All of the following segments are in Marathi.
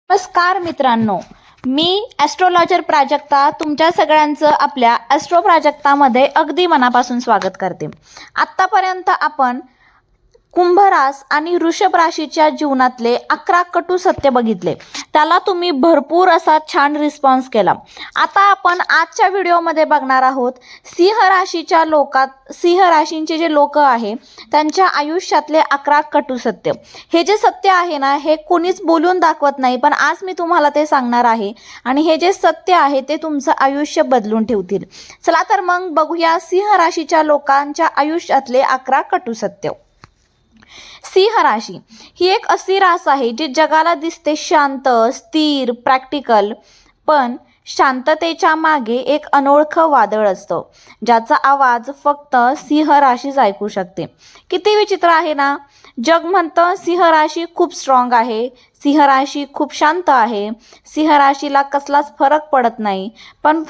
नमस्कार मित्रांनो, मी ॲस्ट्रोलॉजर प्राजक्ता तुमच्या सगळ्यांचं आपल्या ॲस्ट्रो प्राजक्तामध्ये अगदी मनापासून स्वागत करते। आत्तापर्यंत आपण कुंभ रास आणि वृषभ राशीच्या जीवनातले 11 कटू सत्य बघितले, त्याला तुम्ही भरपूर असा छान रिस्पॉन्स केला। आता आपण आजच्या व्हिडिओमध्ये बघणार आहोत सिंह राशींचे जे लोक आहे त्यांच्या आयुष्यातले 11 कटू सत्य। हे जे सत्य आहे ना, हे कोणीच बोलून दाखवत नाही, पण आज मी तुम्हाला ते सांगणार आहे आणि हे जे सत्य आहे ते तुमचं आयुष्य बदलून ठेवतील। चला तर मग बघूया सिंह राशीच्या लोकांच्या आयुष्यातले 11 कटू सत्य। सिंह राशी ही एक अशी रास आहे जी जगाला दिसते शांत, स्थिर, प्रॅक्टिकल, पण शांततेच्या मागे एक अनोळखं वादळ असतं ज्याचा आवाज फक्त सिंह राशीच ऐकू शकते। किती विचित्र आहे ना। जग म्हणतं सिंह राशी खूप स्ट्रॉंग आहे, सिंह राशी खूप शांत आहे, सिंह राशीला कसलाच फरक पडत नाही, पण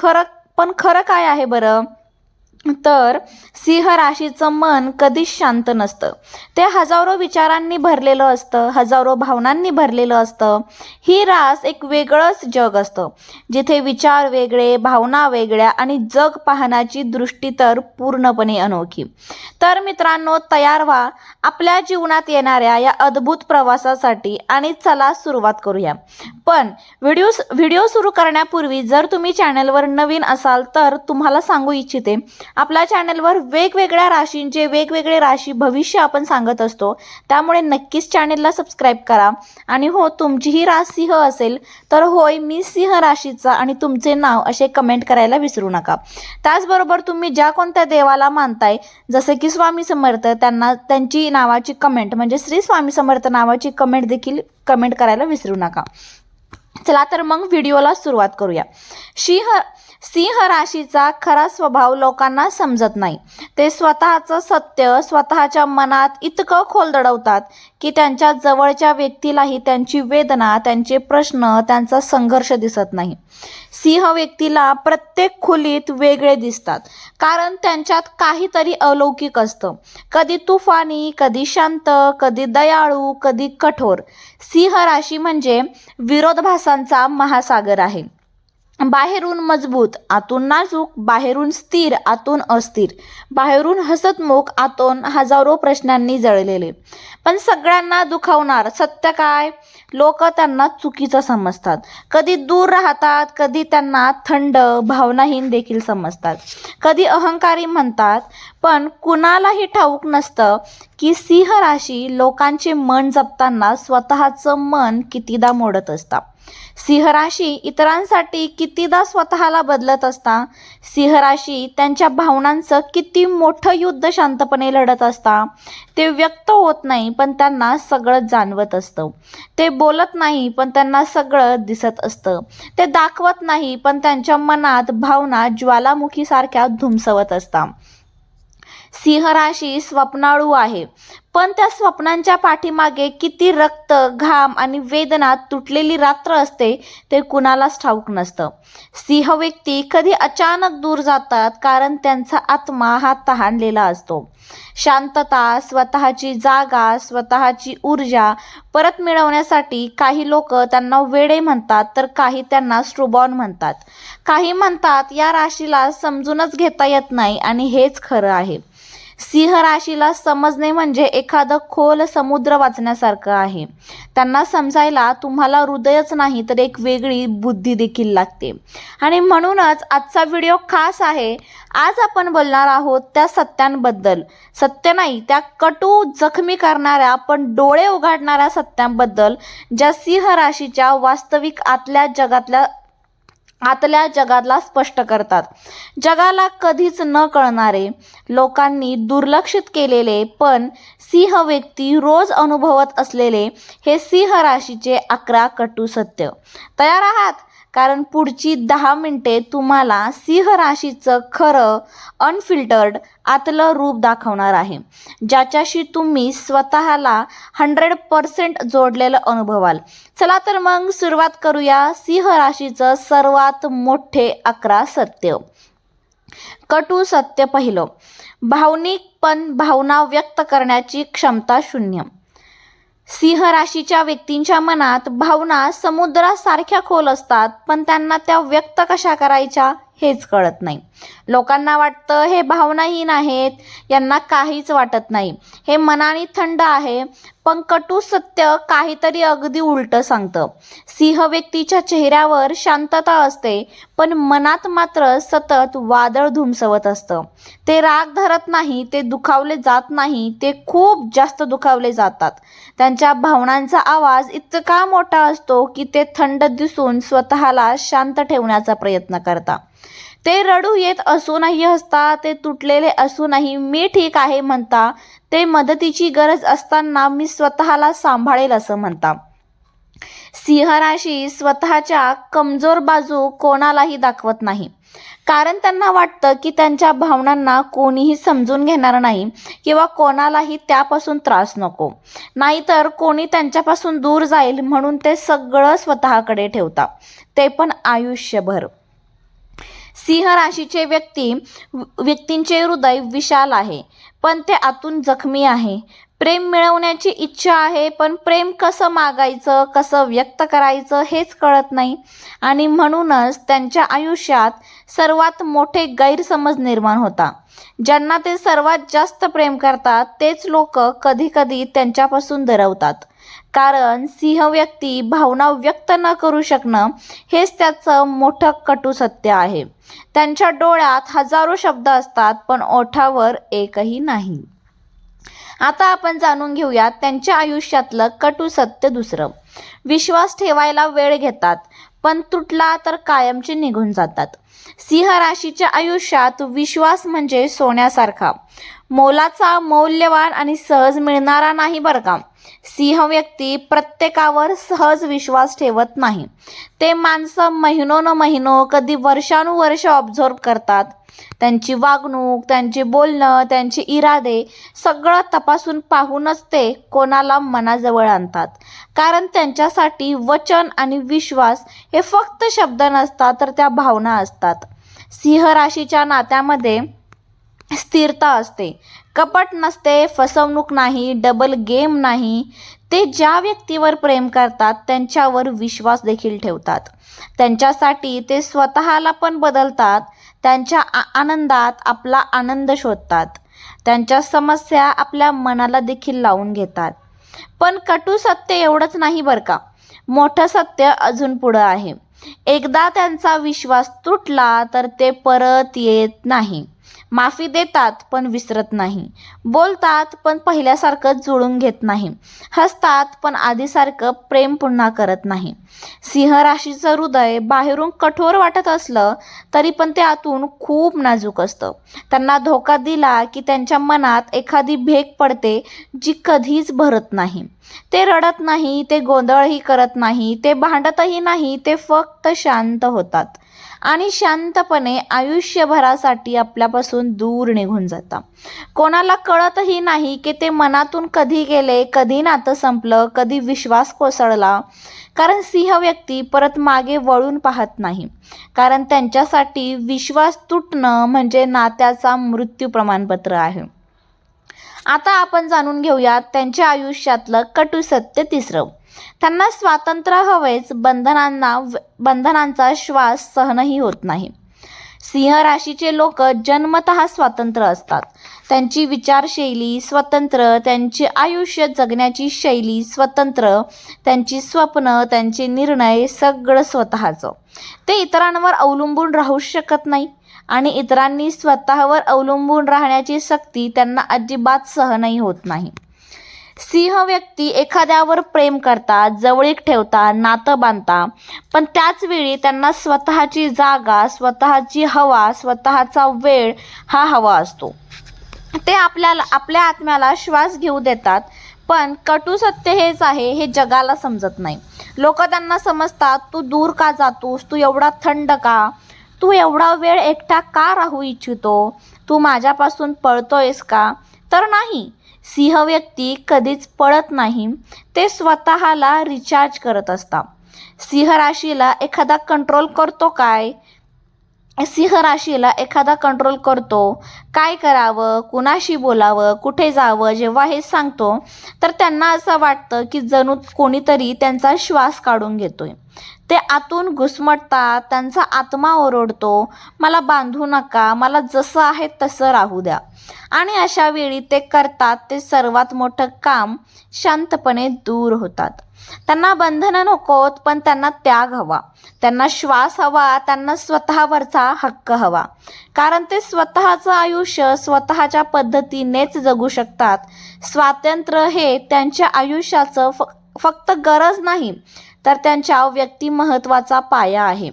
खरं काय आहे बरं? तर सिंह राशीचं मन कधीच शांत नसतं, ते हजारो विचारांनी भरलेलं असतं, हजारो भावनांनी भरलेलं असतं। ही रास एक वेगळंच जग असतं जिथे विचार वेगळे, भावना वेगळ्या आणि जग पाहण्याची दृष्टी तर पूर्णपणे अनोखी। तर मित्रांनो, तयार व्हा आपल्या जीवनात येणाऱ्या या अद्भुत प्रवासासाठी आणि चला सुरुवात करूया। पण व्हिडिओ सुरू करण्यापूर्वी जर तुम्ही चॅनलवर नवीन असाल तर तुम्हाला सांगू इच्छिते, आपल्या चॅनलवर वेगवेगळ्या राशींचे वेगवेगळे राशी भविष्य आपण सांगत असतो, त्यामुळे नक्कीच चॅनलला सबस्क्राईब करा। आणि हो, तुमचीही रास सिंह असेल तर होय मी सिंह राशीचा आणि तुमचे नाव असे कमेंट करायला विसरू नका। त्याचबरोबर तुम्ही ज्या कोणत्या देवाला मानताय, जसे की स्वामी समर्थ, त्यांची नावाची कमेंट म्हणजे श्री स्वामी समर्थ नावाची कमेंट देखील कमेंट करायला विसरू नका। चला तर मग व्हिडिओला सुरुवात करूया। सिंह राशीचा खरा स्वभाव लोकांना समजत नाही। ते स्वतःचं सत्य स्वतःच्या मनात इतकं खोल दडवतात की त्यांच्या जवळच्या व्यक्तीलाही त्यांची वेदना, त्यांचे प्रश्न, त्यांचा संघर्ष दिसत नाही। सिंह व्यक्तीला प्रत्येक खोलीत वेगळे दिसतात, कारण त्यांच्यात काहीतरी अलौकिक असतं। कधी तुफानी, कधी शांत, कधी दयाळू, कधी कठोर। सिंह राशी म्हणजे विरोधाभासांचा महासागर आहे। बाहेरून मजबूत, आतून नाजूक, बाहेरून स्थिर, आतून अस्थिर, बाहेरून हसतमुख, आतून हजारो प्रश्नांनी जळलेले। पण सगळ्यांना दुखावणार सत्य काय? लोक त्यांना चुकीचं समजतात, कधी दूर राहतात, कधी त्यांना थंड, भावनाहीन देखील समजतात, कधी अहंकारी म्हणतात। पण कुणालाही ठाऊक नसतं की सिंह राशी लोकांचे मन जपताना स्वतःचं मन कितीदा मोडत असतात। सिंह राशी इतरांसाठी कितीदा स्वतःला बदलत असता। सिंह राशी त्यांच्या भावनांचं किती मोठं युद्ध शांतपणे लढत असता। ते व्यक्त होत नाही, पण त्यांना सगळं जाणवत असतं। ते बोलत नाही, पण त्यांना सगळं दिसत असतं। ते दाखवत नाही, पण त्यांच्या मनात भावना ज्वालामुखीसारख्या धुमसवत असतात। सिंह राशी स्वप्नाळू आहे, पण त्या स्वप्नांच्या पाठीमागे किती रक्त, घाम आणि वेदना, तुटलेली रात्र असते ते कुणालाच ठाऊक नसतं। सिंह व्यक्ती कधी अचानक दूर जातात, कारण त्यांचा आत्मा हा तहानलेला असतो। शांतता, स्वतःची जागा, स्वतःची ऊर्जा परत मिळवण्यासाठी काही लोक त्यांना वेडे म्हणतात, तर काही त्यांना स्ट्रूबॉर्न म्हणतात। काही म्हणतात या राशीला समजूनच घेता येत नाही, आणि हेच खरं आहे। सिंह राशीला समजणे म्हणजे एखादं खोल समुद्र वाचण्यासारखं आहे। त्यांना समजायला तुम्हाला हृदयच नाही तर एक वेगळी बुद्धी देखील लागते। आणि म्हणूनच आजचा व्हिडिओ खास आहे। आज आपण बोलणार आहोत त्या सत्यांबद्दल, सत्य नाही, त्या कटू, जखमी करणाऱ्या पण डोळे उघडणाऱ्या सत्यांबद्दल, ज्या सिंह राशीच्या वास्तविक आतल्या जगाला स्पष्ट करतात। जगाला कधीच न कळणारे, लोकांनी दुर्लक्षित केलेले, पण सिंह व्यक्ती रोज अनुभवत असलेले हे सिंह राशीचे 11 कटू सत्य। तयार आहात? कारण पुढची 10 मिनिटे तुम्हाला सिंह राशीचं खरं, अनफिल्टर्ड आतलं रूप दाखवणार आहे, ज्याच्याशी तुम्ही स्वतःला 100% जोडलेलं अनुभवाल। चला तर मग सुरुवात करूया सिंह राशीचं सर्वात मोठे 11 सत्य। कटू सत्य पहिलं, भावनिक पण भावना व्यक्त करण्याची क्षमता शून्य। सिंह राशीच्या व्यक्तींच्या मनात भावना समुद्रासारख्या खोल असतात, पण त्यांना त्या व्यक्त कशा करायच्या हेच कळत नाही. लोकांना वाटतं हे भावनाहीन आहेत, यांना काहीच वाटत नाही, हे मनाने थंड आहे. पण कटू सत्य काहीतरी अगदी उलटं सांगतं. सिंह व्यक्तीच्या चेहऱ्यावर शांतता असते, पण मनात मात्र सतत वादळ धुमसवत असतं. ते राग धरत नाही, ते दुखावले जात नाही, ते खूप जास्त दुखावले जातात. त्यांच्या भावनांचा आवाज इतका मोठा असतो की ते थंड दिसून स्वतःला शांत ठेवण्याचा प्रयत्न करतात. ते रडू येत असूनही हसता, ते तुटलेले असूनही मी ठीक आहे म्हणता, ते मदतीची गरज असताना मी स्वतःला सांभाळेल असं म्हणता. सिंह राशी स्वतःच्या कमजोर बाजू कोणालाही दाखवत नाही, कारण त्यांना वाटतं की त्यांच्या भावनांना कोणीही समजून घेणार नाही किंवा कोणालाही त्यापासून त्रास नको, नाहीतर कोणी त्यांच्यापासून दूर जाईल म्हणून ते सगळं स्वतःकडे ठेवतात, ते पण आयुष्यभर. सिंह राशीचे व्यक्तींचे हृदय विशाल आहे, पण ते आतून जखमी आहे. प्रेम मिळवण्याची इच्छा आहे, पण प्रेम कसं मागायचं, कसं व्यक्त करायचं हेच कळत नाही. आणि म्हणूनच त्यांच्या आयुष्यात सर्वात मोठे गैरसमज निर्माण होतात. ज्यांना ते सर्वात जास्त प्रेम करतात तेच लोक कधी कधी त्यांच्यापासून दुरावतात. कारण सिंह व्यक्ती भावना व्यक्त न करू शकणं हेच त्याचं मोठं कटू सत्य आहे. त्यांच्या डोळ्यात हजारो शब्द असतात, पण ओठावर एकही नाही. आता आपण जाणून घेऊयात त्यांच्या आयुष्यातलं कटू सत्य दुसरं. विश्वास ठेवायला वेळ घेतात, पण तुटला तर कायमचे निघून जातात. सिंह राशीच्या आयुष्यात विश्वास म्हणजे सोन्यासारखा मोलाचा, मौल्यवान आणि सहज मिळणारा नाही बरं का. सिंह व्यक्ती प्रत्येकावर सहज विश्वास ठेवत नाही. ते माणसं महिनो कधी वर्षानुवर्ष ऑब्झर्व करतात. त्यांची वागणूक, त्यांचे बोलणं, त्यांचे इरादे सगळं तपासून पाहूनच ते कोणाला मनाजवळ आणतात. कारण त्यांच्यासाठी वचन आणि विश्वास हे फक्त शब्द नसतात, तर त्या भावना असतात. सिंह राशीच्या नात्यामध्ये स्थिरता असते, कपट नसते, फसवणूक नाही, डबल गेम नाही. ते ज्या व्यक्तीवर प्रेम करतात त्यांच्यावर विश्वास देखील ठेवतात. त्यांच्यासाठी ते स्वतःला पण बदलतात. त्यांच्या आनंदात आपला आनंद शोधतात. त्यांच्या समस्या आपल्या मनाला देखील लावून घेतात. पण कटू सत्य एवढंच नाही बरं का, मोठं सत्य अजून पुढं आहे. एकदा त्यांचा विश्वास तुटला तर ते परत येत नाही. माफी देतात पण विसरत नाही, बोलतात पण पहिल्यासारखं जुळून घेत नाही, हसतात पण आधीसारखं प्रेम पुन्हा करत नाही. सिंह राशीचं हृदय बाहेरून कठोर वाटत असलं तरी पण ते आतून खूप नाजूक असतं. त्यांना धोका दिला की त्यांच्या मनात एखादी भेग पडते जी कधीच भरत नाही. ते रडत नाही, ते गोंधळही करत नाही, ते भांडतही नाही, ते फक्त शांत होतात आणि शांतपणे आयुष्यभरासाठी आपल्यापासून दूर निघून जातात. कोणाला कळतही नाही की ते मनातून कधी गेले, कधी नातं संपलं, कधी विश्वास कोसळला. कारण सिंह व्यक्ती परत मागे वळून पाहत नाही, कारण त्यांच्यासाठी विश्वास तुटणं म्हणजे नात्याचा मृत्यू प्रमाणपत्र आहे. आता आपण जाणून घेऊयात त्यांच्या आयुष्यातलं कटू सत्य तिसरं. त्यांना स्वातंत्र्य हवेच, बंधनांचा श्वास सहनही होत नाही. सिंह राशीचे लोक जन्मतः स्वतंत्र असतात. त्यांची विचारशैली स्वतंत्र, त्यांचे आयुष्य जगण्याची शैली स्वतंत्र, त्यांची स्वप्न, त्यांचे निर्णय सगळं स्वतःचं. ते इतरांवर अवलंबून राहू शकत नाही आणि इतरांनी स्वतःवर अवलंबून राहण्याची सक्ती त्यांना अजिबात सहनही होत नाही. सिंह व्यक्ती एखाद्यावर प्रेम करतात, जवळीक ठेवतात, नातं बांधतात, पण त्याच वेळी त्यांना स्वतःची जागा, स्वतःची हवा, स्वतःचा वेळ हा हवा असतो. ते आपल्या आत्म्याला श्वास घेऊ देतात. पण कटू सत्य हेच आहे, हे जगाला समजत नाही. लोक त्यांना समजतात, तू दूर का जातोस, तू एवढा थंड का, तू एवढा वेळ एकटा का राहू इच्छितो, तू माझ्यापासून पळतोयस का. तर नाही, सिंह व्यक्ती कधीच पळत नाही, ते स्वतःला रिचार्ज करत असतात. सिंह राशीला एखादा कंट्रोल करतो काय, सिंह राशीला एखादा कंट्रोल करतो, काय करावं, कुणाशी बोलावं, कुठे जावं, जेव्हा हे सांगतो तर त्यांना असं वाटतं की जणू कोणीतरी त्यांचा श्वास काढून घेतोय. ते आतून घुसमटतात, त्यांचा आत्मा ओरडतो, मला बांधू नका, मला जसं आहे तसं राहू द्या. आणि अशा वेळी ते करतात ते सर्वात मोठं काम, शांतपणे दूर होतात. त्यांना बंधनं नकोत, पण त्यांना त्याग हवा, त्यांना श्वास हवा, त्यांना स्वतःवरचा हक्क हवा. कारण ते स्वतःचं आयुष्य स्वतःच्या पद्धतीनेच जगू शकतात. स्वातंत्र्य हे त्यांच्या आयुष्याचं फक्त गरज नाही, तर त्यांच्या व्यक्तिमत्त्वाचा पाया आहे.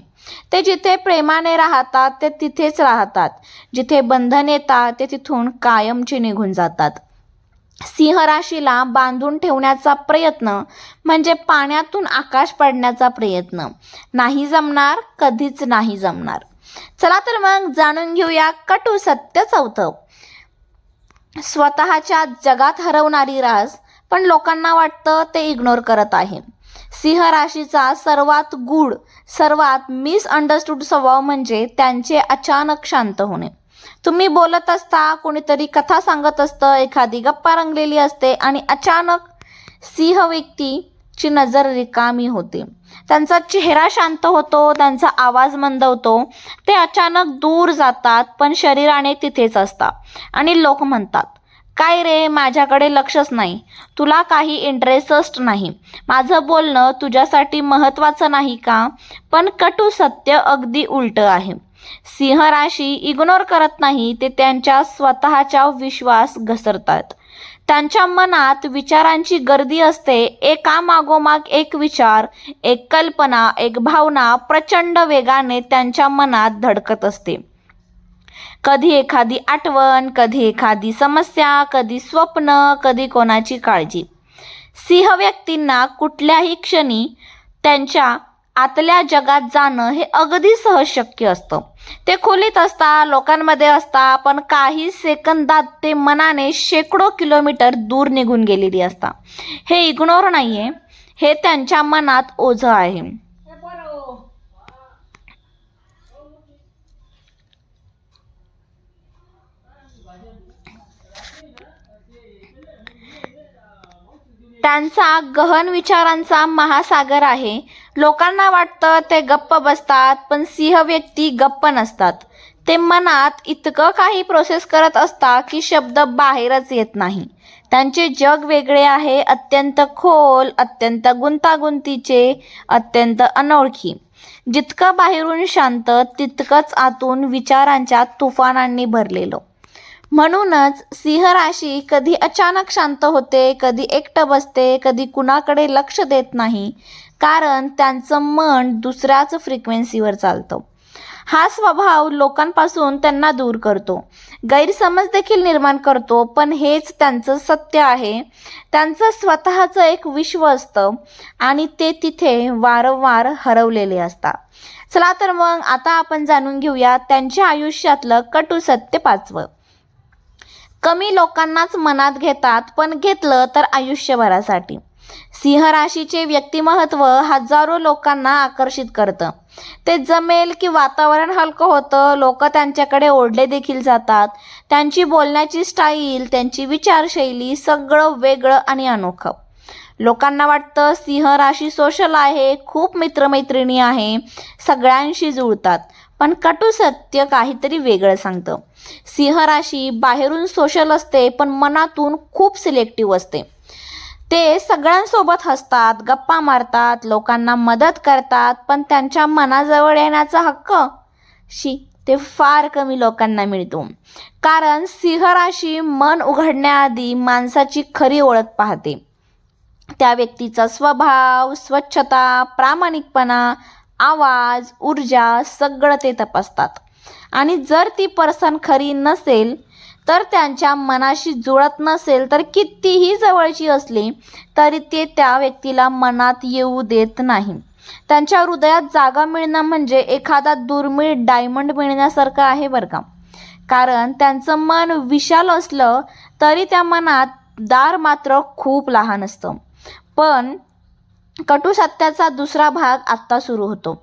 ते जिथे प्रेमाने राहतात ते तिथेच राहतात, जिथे बंधन येतात ते तिथून कायमचे निघून जातात. सिंह राशीला बांधून ठेवण्याचा प्रयत्न म्हणजे पाण्यातून आकाश पडण्याचा प्रयत्न. नाही जमणार, कधीच नाही जमणार. चला तर मग जाणून घेऊया कटू सत्य चौथं. स्वतःच्या जगात हरवणारी रास, पण लोकांना वाटतं ते इग्नोर करत आहे. सिंह राशीचा सर्वात गूढ, सर्वात मिसअंडरस्टूड स्वभाव म्हणजे त्यांचे अचानक शांत होणे. तुम्ही बोलत असता, कोणीतरी कथा सांगत असतं, एखादी गप्पा रंगलेली असते आणि अचानक सिंह व्यक्तीची नजर रिकामी होते. त्यांचा चेहरा शांत होतो, त्यांचा आवाज मंदवतो, ते अचानक दूर जातात, पण शरीराने तिथेच असतात. आणि लोक म्हणतात, काय रे, माझ्याकडे लक्षच नाही, तुला काही इंटरेस्टच नाही, माझं बोलणं तुझ्यासाठी महत्त्वाचं नाही का? पण कटू सत्य अगदी उलटं आहे. सिंह राशी इग्नोर करत नाही, ते त्यांच्या स्वतःचा विश्वास घसरतात. त्यांच्या मनात विचारांची गर्दी असते, एकामागोमाग एक विचार, एक कल्पना, एक भावना प्रचंड वेगाने त्यांच्या मनात धडकत असते. कधी एखादी आठवण, कधी एखादी समस्या, कधी स्वप्न, कधी कोणाची काळजी. सिंह व्यक्तींना कुठल्याही क्षणी त्यांच्या आतल्या जगात जाणं हे अगदी सहज शक्य असतं. ते खोलीत असता, लोकांमध्ये असता, पण काही सेकंदात ते मनाने शेकडो किलोमीटर दूर निघून गेलेली असता. हे इग्नोर नाहीये, हे त्यांच्या मनात ओझं आहे. त्यांचा गहन विचारांचा महासागर आहे. लोकांना वाटतं ते गप्प बसतात, पण सिंह व्यक्ती गप्प नसतात. ते मनात इतकं काही प्रोसेस करत असतात की शब्द बाहेरच येत नाही. त्यांचे जग वेगळे आहे, अत्यंत खोल, अत्यंत गुंतागुंतीचे, अत्यंत अनोळखी. जितकं बाहेरून शांत, तितकंच आतून विचारांच्या तुफानांनी भरलेलं. म्हणूनच सिंह राशी कधी अचानक शांत होते, कधी एकटं बसते, कधी कुणाकडे लक्ष देत नाही, कारण त्यांचं मन दुसऱ्याच फ्रिक्वेन्सीवर चालतं. हा स्वभाव लोकांपासून त्यांना दूर करतो, गैरसमज देखील निर्माण करतो, पण हेच त्यांचं सत्य आहे. त्यांचं स्वतःचं एक विश्व असतं आणि ते तिथे वारंवार हरवलेले असतात. चला तर मग आता आपण जाणून घेऊया त्यांच्या आयुष्यातलं कटू सत्य पाचवं. कमी लोकांनाच मनात घेतात, पण घेतलं तर आयुष्यभरासाठी. सिंह राशीचे व्यक्तिमत्व हजारो लोकांना आकर्षित करतं. ते जमेल की वातावरण हलकं होतं, लोक त्यांच्याकडे ओढले देखील जातात. त्यांची बोलण्याची स्टाईल, त्यांची विचारशैली सगळं वेगळं आणि अनोखं. लोकांना वाटतं सिंह राशी सोशल आहे, खूप मित्रमैत्रिणी आहे, सगळ्यांशी जुळतात. पण कटू सत्य काहीतरी वेगळं सांगतं. सिंह राशी बाहेरून सोशल असते, पण मनातून खूप सिलेक्टिव्ह असते. ते सगळ्यांसोबत हसतात, गप्पा मारतात, लोकांना मदत करतात, पण त्यांच्या मनाजवळ येण्याचा हक्क ते फार कमी लोकांना मिळतो. कारण सिंह राशी मन उघडण्याआधी माणसाची खरी ओळख पाहते. त्या व्यक्तीचा स्वभाव, स्वच्छता, प्रामाणिकपणा, आवाज, ऊर्जा सगळं ते तपासतात. आणि जर ती पर्सन खरी नसेल, तर त्यांच्या मनाशी जुळत नसेल, तर कितीही जवळची असली तरी ते त्या व्यक्तीला मनात येऊ देत नाही. त्यांच्या हृदयात जागा मिळणं म्हणजे एखादा दुर्मिळ डायमंड मिळण्यासारखं आहे बरं का. कारण त्यांचं मन विशाल असलं तरी त्या मनात दार मात्र खूप लहान असतं. पण कटू सत्याचा दुसरा भाग आत्ता सुरू होतो.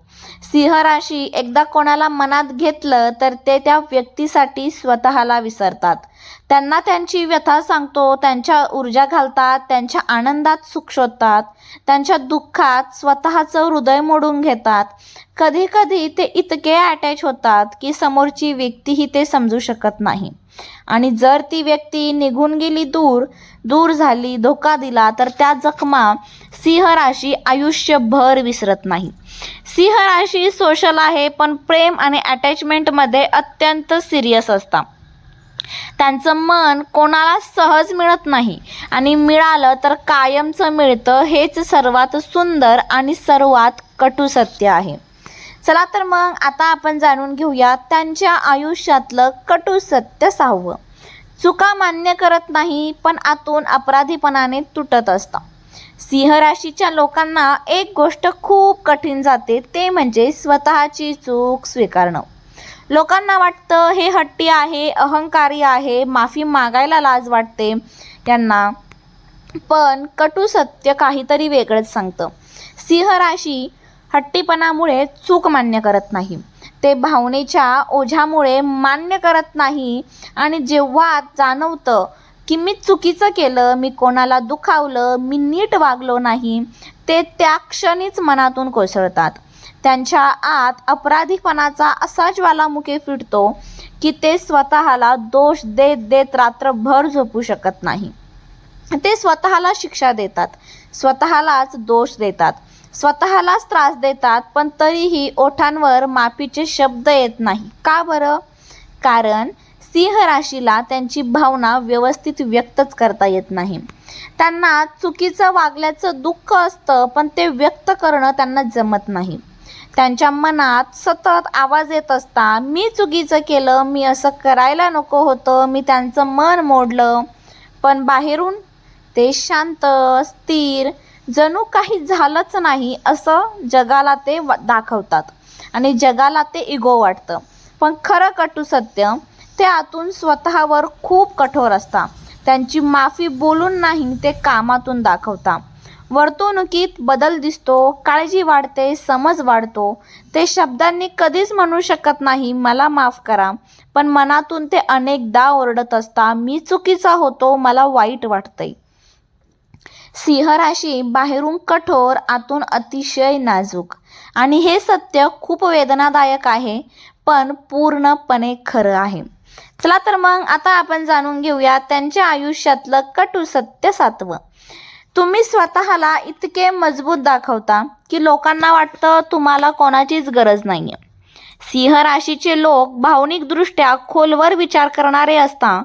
सिंह राशी एकदा कोणाला मनात घेतलं तर ते त्या व्यक्तीसाठी स्वतःला विसरतात. त्यांना त्यांची व्यथा सांगतो, त्यांच्या ऊर्जा घालतात, त्यांच्या आनंदात सुख शोधतात, त्यांच्या दुःखात स्वतःचं हृदय मोडून घेतात. कधी कधी ते इतके अटॅच होतात की समोरची व्यक्तीही ते समजू शकत नाही. आणि जर ती व्यक्ती निघून गेली, दूर झाली, धोका दिला, तर त्या जखमा सिंह राशी आयुष्यभर विसरत नाही. सिंह राशी सोशल आहे, पण प्रेम आणि अटॅचमेंटमध्ये अत्यंत सिरियस असतात. त्यांचं मन कोणाला सहज मिळत नाही आणि मिळालं तर कायमचं मिळतं. हेच सर्वात सुंदर आणि सर्वात कटू सत्य आहे. चला तर मग आता आपण जाणून घेऊया त्यांच्या आयुष्यातलं कटू सत्य 6वं. चुका मान्य करत नाही, पण आतून अपराधीपणाने तुटत असतात. सिंह राशीच्या लोकांना एक गोष्ट खूप कठीण जाते, ते म्हणजे स्वतःची चूक स्वीकारणं. लोकांना वाटतं हे हट्टी आहे, अहंकारी आहे, माफी मागायला लाज वाटते यांना. पण कटू सत्य काहीतरी वेगळंच सांगतं. सिंह राशी हट्टीपणामुळे चूक मान्य करत नाही, ते भावनेच्या ओझ्यामुळे मान्य करत नाही. आणि जेव्हा जाणवतं की मी चुकीचं केलं, मी कोणाला दुखावलं, मी नीट वागलो नाही, ते त्या क्षणीच मनातून कोसळतात. त्यांच्या आत अपराधीपणाचा असा ज्वालामुखी फिटतो की ते स्वतःला दोष देत देत रात्रभर झोपू शकत नाही. ते स्वतःला शिक्षा देतात, स्वतःलाच दोष देतात, स्वतःलाच त्रास देतात, पण तरीही ओठांवर माफीचे शब्द येत नाही. का बरं? कारण सिंह राशीला त्यांची भावना व्यवस्थित व्यक्तच करता येत नाही. त्यांना चुकीचं वागल्याचं दुःख असतं, पण ते व्यक्त करणं त्यांना जमत नाही. त्यांच्या मनात सतत आवाज येत असता, मी चुकीचं केलं, मी असं करायला नको होतं, मी त्यांचं मन मोडलं. पण बाहेरून ते शांत, स्थिर, जणू काही झालंच नाही असं जगाला ते दाखवतात आणि जगाला ते इगो वाटतं. पण खरं कटू सत्य, ते आतून स्वतःवर खूप कठोर असतात. त्यांची माफी बोलून नाही, ते कामातून दाखवतात. वर्तणुकीत बदल दिसतो, काळजी वाढते, समज वाढतो. ते शब्दांनी कधीच म्हणू शकत नाही मला माफ करा, पण मनातून ते अनेकदा ओरडत असतात, मी चुकीचा होतो, मला वाईट वाटतंय. सिंह राशी बाहेरून कठोर, आतून अतिशय नाजूक. आणि हे सत्य खूप वेदनादायक आहे, पण पूर्णपणे खरं आहे. चला तर मग आता आपण जाणून घेऊया त्यांच्या आयुष्यातलं कटू सत्य 7वं. तुम्ही स्वतःला इतके मजबूत दाखवता की लोकांना वाटतं तुम्हाला कोणाचीच गरज नाहीये. सिंह राशीचे लोक भावनिकदृष्ट्या खोलवर विचार करणारे असतात,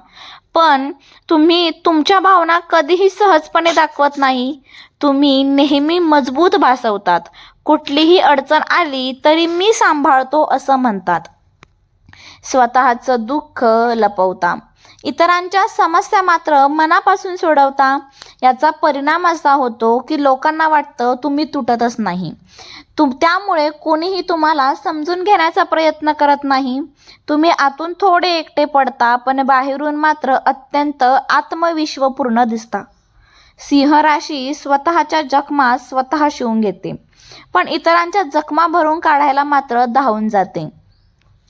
पण तुम्ही तुमच्या भावना कधीही सहजपणे दाखवत नाही. तुम्ही नेहमी मजबूत भासवतात. कुठलीही अडचण आली तरी मी सांभाळतो असं म्हणतात. स्वतःचं दुःख लपवता, इतरांच्या समस्या मात्र मनापासून सोडवता. याचा परिणाम असा होतो की लोकांना वाटतं तुम्ही तुटतच नाही. त्यामुळे कोणीही तुम्हाला समजून घेण्याचा प्रयत्न करत नाही. तुम्ही आतून थोडे एकटे पडता, पण बाहेरून मात्र अत्यंत आत्मविश्वासपूर्ण दिसता. सिंह राशी स्वतःच्या जखमा स्वतः शिवून घेते, पण इतरांच्या जखमा भरून काढायला मात्र धावून जाते.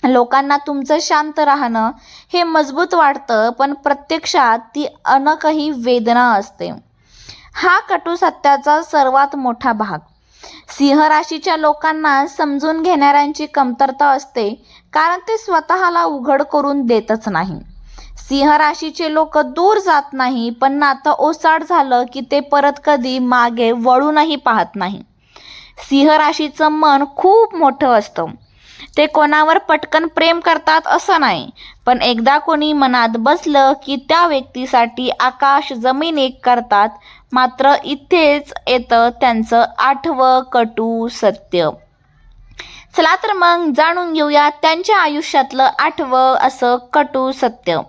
लोकांना तुमचं शांत राहणं हे मजबूत वाटतं, पण प्रत्यक्षात ती अनकही वेदना असते. हा कटू सत्याचा सर्वात मोठा भाग. सिंह राशीच्या लोकांना समजून घेणाऱ्यांची कमतरता असते, कारण ते स्वतःला उघड करून देतच नाही. सिंह राशीचे लोक दूर जात नाही, पण नातं ओसाड झालं की ते परत कधी मागे वळूनही पाहत नाही. सिंह राशीचं मन खूप मोठं असतं. ते कोणावर पटकन प्रेम करतात असं नाही, पण एकदा कोणी मनात बसलं की त्या व्यक्तीसाठी आकाश जमीन एक करतात. मात्र इथेच येतं त्यांचं 8वं कटू सत्य. चला तर मग जाणून घेऊया त्यांच्या आयुष्यातलं 8वं असं कटू सत्य.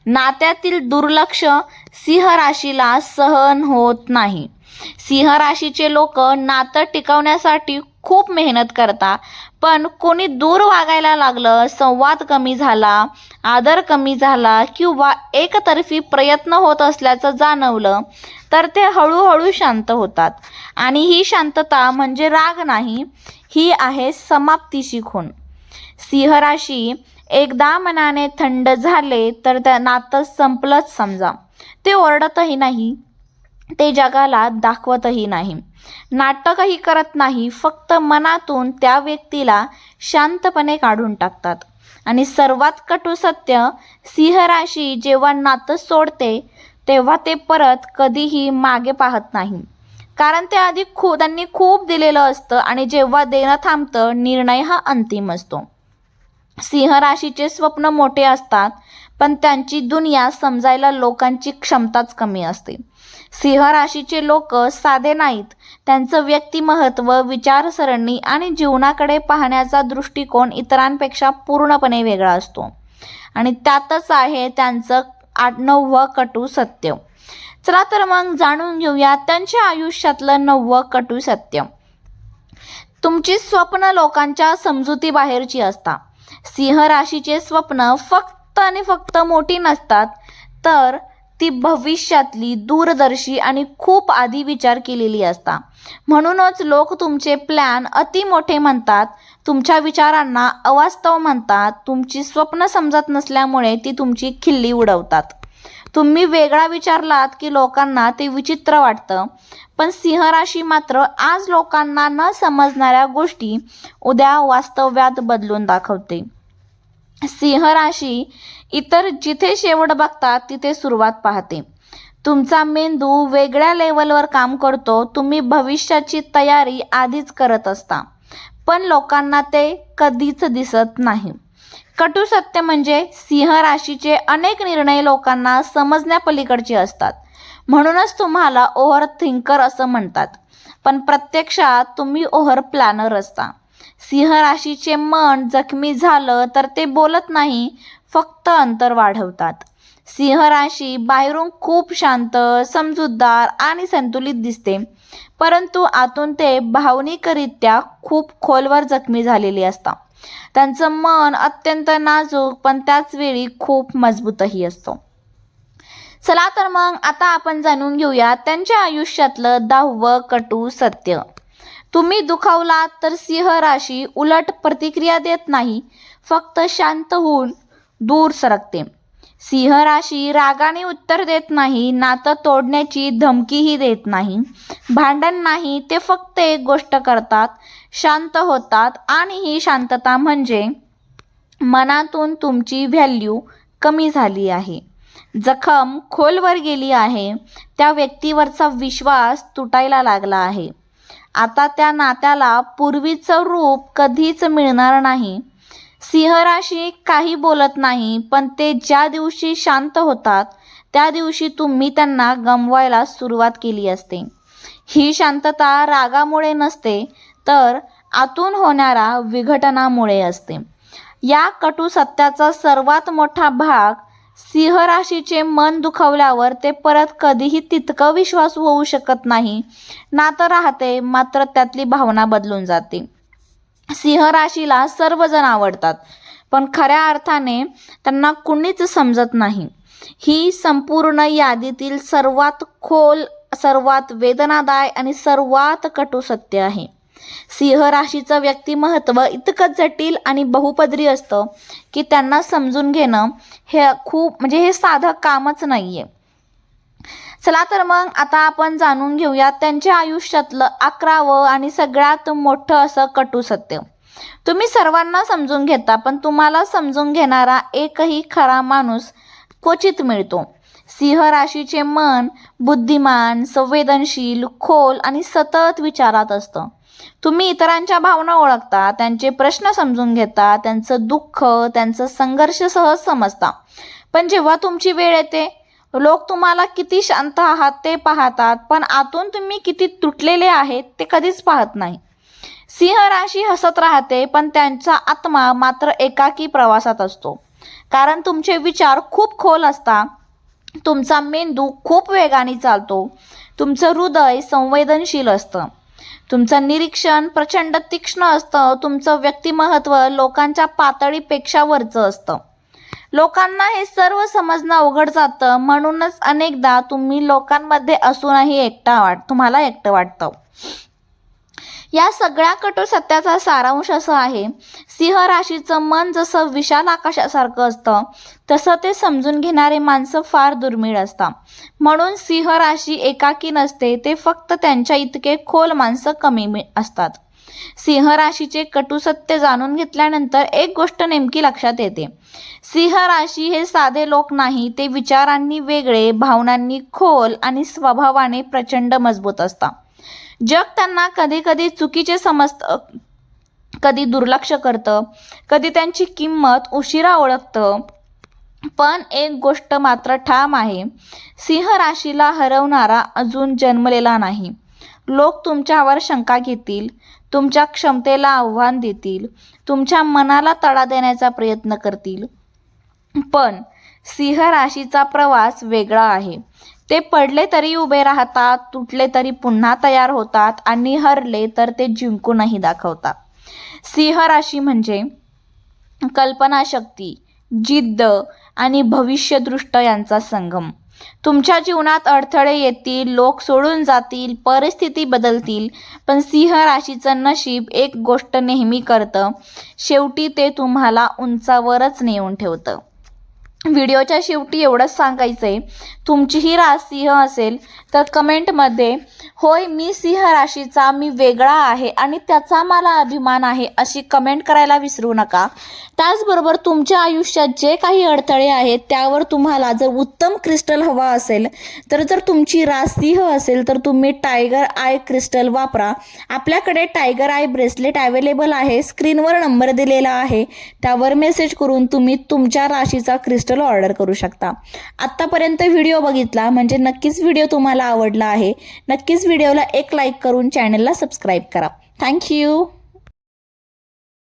नात्यातील दुर्लक्ष सिंह राशीला सहन होत नाही. सिंह राशीचे लोक नातं टिकवण्यासाठी खूप मेहनत करता, पण कोणी दूर वागायला लागलं, संवाद कमी झाला, आदर कमी झाला किंवा एकतर्फी प्रयत्न होत असल्याचं जाणवलं तर ते हळूहळू शांत होतात. आणि ही शांतता म्हणजे राग नाही, ही आहे समाप्तीची खूण. सिंह राशी एकदा मनाने थंड झाले तर त्या नातं संपलंच समजा. ते ओरडतही नाही, ते जगाला दाखवतही नाही, नाटकही करत नाही, फक्त मनातून त्या व्यक्तीला शांतपणे काढून टाकतात. आणि सर्वात कटू सत्य, सिंह राशी जेव्हा नातं सोडते तेव्हा ते परत कधीही मागे पाहत नाही, कारण ते आधी त्यांनी खूप दिलेलं असतं आणि जेव्हा देणं थांबतं निर्णय हा अंतिम असतो. सिंह राशीचे स्वप्न मोठे असतात, पण त्यांची दुनिया समजायला लोकांची क्षमताच कमी असते. सिंह राशीचे लोक साधे नाहीत, त्यांचं व्यक्तिमत्व, विचारसरणी आणि जीवनाकडे पाहण्याचा दृष्टिकोन इतरांपेक्षा पूर्णपणे वेगळा असतो. आणि त्यातच आहे त्यांचं 9वं कटू सत्य. चला तर मग जाणून घेऊया त्यांच्या आयुष्यातलं 9वं कटू सत्य. तुमची स्वप्न लोकांच्या समजुतीबाहेरची असतात. सिंह राशीचे स्वप्न फक्त आणि फक्त मोठी नसतात, तर ती भविष्यातली, दूरदर्शी आणि खूप आधी विचार केलेली असतात. म्हणूनच लोक तुमचे प्लॅन अति मोठे म्हणतात, तुमच्या विचारांना अवास्तव म्हणतात. तुमची स्वप्न समजत नसल्यामुळे ती तुमची खिल्ली उडवतात. तुम्ही वेगळा विचारलात की लोकांना ते विचित्र वाटतं, पण सिंह राशी मात्र आज लोकांना न समजणाऱ्या गोष्टी उद्या वास्तव्यात बदलून दाखवते. सिंह राशी इतर जिथे शेवट बघतात तिथे सुरुवात पाहते. तुमचा मेंदू वेगळ्या लेवलवर काम करतो. तुम्ही भविष्याची तयारी आधीच करत असता, पण लोकांना ते कधीच दिसत नाही. कटू सत्य म्हणजे सिंह राशीचे अनेक निर्णय लोकांना समजण्यापलीकडचे असतात. म्हणूनच तुम्हाला ओव्हर थिंकर असं म्हणतात, पण प्रत्यक्षात तुम्ही ओव्हर प्लॅनर असता. सिंह राशीचे मन जखमी झालं तर ते बोलत नाही, फक्त अंतर वाढवतात. सिंह राशी बाहेरून खूप शांत, समजूतदार आणि संतुलित दिसते, परंतु आतून ते भावनिकरित्या खूप खोलवर जखमी झालेले असतात. त्यांचं मन अत्यंत नाजूक पण त्याच वेळी खूप मजबूतही असतो. चला तर मग आता आपण जाणून घेऊया त्यांच्या आयुष्यातलं 10वं कटू सत्य. तुम्ही दुखावलात तर सिंह राशी उलट प्रतिक्रिया देत नाही, फक्त शांत होऊन दूर सरकते. सिंह राशी रागाने उत्तर देत नाही, नातं तोडण्याची धमकीही देत नाही, भांडण नाही, ते फक्त एक गोष्ट करतात, शांत होतात. आणि ही शांतता म्हणजे मनातून तुमची व्हॅल्यू कमी झाली आहे, जखम खोलवर गेली आहे, त्या व्यक्तीवरचा विश्वास तुटायला लागला आहे. आता त्या नात्याला पूर्वीचं रूप कधीच मिळणार नाही. सिंह राशी काही बोलत नाही, पण ते ज्या दिवशी शांत होतात त्या दिवशी तुम्ही त्यांना गमवायला सुरुवात केली असते. ही शांतता रागामुळे नसते, तर आतून होणाऱ्या विघटनामुळे असते. या कटू सत्याचा सर्वात मोठा भाग, सिंह राशीचे मन दुखावल्यावर ते परत कधीही तितकं विश्वासू होऊ शकत नाही. नातं राहते, मात्र त्यातली भावना बदलून जाते. सिंह राशीला सर्वजण आवडतात, पण खऱ्या अर्थाने त्यांना कुणीच समजत नाही. ही संपूर्ण यादीतील सर्वात खोल, सर्वात वेदनादायक आणि सर्वात कटू सत्य आहे. सिंह राशीचं व्यक्तिमत्व इतकं जटिल आणि बहुपदरी असतं की त्यांना समजून घेणं हे साधं कामच नाहीये. चला तर मग आता आपण जाणून घेऊया त्यांच्या आयुष्यातलं 11वं आणि सगळ्यात मोठं असं कटू सत्य. तुम्ही सर्वांना समजून घेता, पण तुम्हाला समजून घेणारा एकही खरा माणूस क्वचित मिळतो. सिंह राशीचे मन बुद्धिमान, संवेदनशील, खोल आणि सतत विचारात असतं. तुम्ही इतरांच्या भावना ओळखता, त्यांचे प्रश्न समजून घेता, त्यांचं दुःख, त्यांचं संघर्ष सहज समजता. पण जेव्हा तुमची वेळ येते, लोक तुम्हाला किती शांत आहात ते पाहतात, पण आतून तुम्ही किती तुटलेले आहेत ते कधीच पाहत नाही. सिंह राशी हसत राहते, पण त्यांचा आत्मा मात्र एकाकी प्रवासात असतो, कारण तुमचे विचार खूप खोल असतात. तुमचा मेंदू खूप वेगाने चालतो, तुमचं हृदय संवेदनशील असतं. तुमचं निरीक्षण प्रचंड तीक्ष्ण असतं. तुमचं व्यक्तिमत्व लोकांच्या पातळीपेक्षा वरचं असतं. लोकांना हे सर्व समजणं अवघड जातं. म्हणूनच अनेकदा तुम्ही लोकांमध्ये असूनही तुम्हाला एकटं वाटतं. या सगळ्या कटू सत्याचा सारांश असा आहे, सिंह राशीचं मन जसं विशाल आकाशासारखं असतं तसं ते समजून घेणारे माणसं फार दुर्मिळ असतात. म्हणून सिंह राशी एकाकी नसते, ते फक्त त्यांच्या इतके खोल माणसं कमी असतात. सिंह राशीचे कटू सत्य जाणून घेतल्यानंतर एक गोष्ट नेमकी लक्षात येते. सिंह राशी हे साधे लोक नाही, ते विचारांनी वेगळे, भावनांनी खोल आणि स्वभावाने प्रचंड मजबूत असतात. जग त्यांना कधी कधी चुकीचे समजतं, कधी दुर्लक्ष करतं, कधी त्यांची किंमत उशिरा ओळखतं. पण एक गोष्ट मात्र ठाम आहे, सिंह राशीला हरवणारा अजून जन्मलेला नाही. लोक तुमच्यावर शंका घेतील, तुमच्या क्षमतेला आव्हान देतील, तुमच्या मनाला तडा देण्याचा प्रयत्न करतील. पण सिंह राशीचा प्रवास वेगळा आहे. ते पडले तरी उभे राहतात, तुटले तरी पुन्हा तयार होतात आणि हरले तर ते जिंकूनही दाखवतात. सिंह राशी म्हणजे कल्पनाशक्ती, जिद्द आणि भविष्यदृष्टी यांचा संगम. तुमच्या जीवनात अडथळे येतील, लोक सोडून जातील, परिस्थिती बदलतील, पण सिंह राशीचं नशीब एक गोष्ट नेहमी करतं, शेवटी ते तुम्हाला उंचावरच नेऊन ठेवतं. व्हिडिओच्या शेवटी एवढंच सांगायचंय, तुमचीही रास सिंह असेल तर कमेंटमध्ये होय मी सिंह राशीचा, मी वेगळा आहे आणि त्याचा मला अभिमान आहे अशी कमेंट करायला विसरू नका. त्याचबरोबर तुमच्या आयुष्यात जे काही अडथळे आहेत त्यावर तुम्हाला जर उत्तम क्रिस्टल हवा असेल तर जर तुमची रास सिंह असेल तर तुम्ही टायगर आय क्रिस्टल वापरा. आपल्याकडे टायगर आय ब्रेसलेट अवेलेबल आहे. स्क्रीनवर नंबर दिलेला आहे, त्यावर मेसेज करून तुम्ही तुमच्या राशीचा क्रिस्टल ऑर्डर करू शकता. आत्तापर्यंत व्हिडिओ बघितला म्हणजे नक्कीच व्हिडिओ तुम्हाला आवडला आहे. नक्कीच व्हिडिओला एक लाईक करून चॅनलला सबस्क्राईब करा. थँक्यू.